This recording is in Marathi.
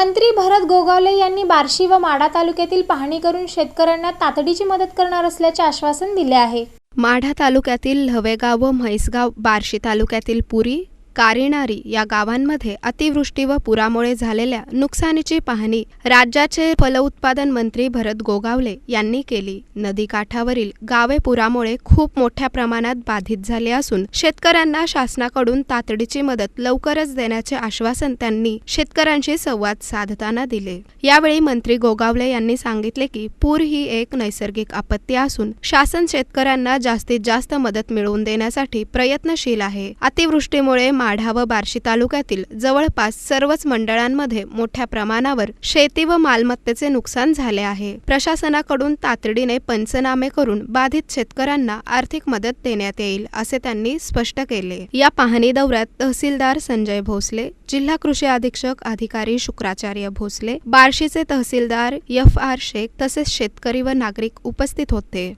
मंत्री भरत गोगावले यांनी बार्शी व माढा तालुक्यातील पाहणी करून शेतकऱ्यांना तातडीची मदत करणार असल्याचे आश्वासन दिले आहे। माढा तालुक्यातील लवेगाव व म्हैसगाव, बार्शी तालुक्यातील पुरी, कारिणारी या गावांमध्ये अतिवृष्टी व पुरामुळे झालेल्या नुकसानीची पाहणी राज्याचे फलोत्पादन मंत्री भरत गोगावले यांनी केली। नदीकाठावरील गावे पुरामुळे खूप मोठ्या प्रमाणात बाधित झाले असून शेतकऱ्यांना शासनाकडून तातडीची मदत लवकरच देण्याचे आश्वासन त्यांनी शेतकऱ्यांशी संवाद साधताना दिले। यावेळी मंत्री गोगावले यांनी सांगितले की पूर ही एक नैसर्गिक आपत्ती असून शासन शेतकऱ्यांना जास्तीत जास्त मदत मिळवून देण्यासाठी प्रयत्नशील आहे। अतिवृष्टीमुळे माढा व बार्शी तालुक्यातील जवळपास सर्वच मंडळांमध्ये मोठ्या प्रमाणावर शेती व मालमत्तेचे नुकसान झाले आहे। प्रशासनाकडून तातडीने पंचनामे करून बाधित शेतकऱ्यांना आर्थिक मदत देण्यात येईल असे त्यांनी स्पष्ट केले। या पाहणी दौऱ्यात तहसीलदार संजय भोसले, जिल्हा कृषी अधीक्षक अधिकारी शुक्राचार्य भोसले, बार्शीचे तहसीलदार FR शेख तसेच शेतकरी व नागरिक उपस्थित होते।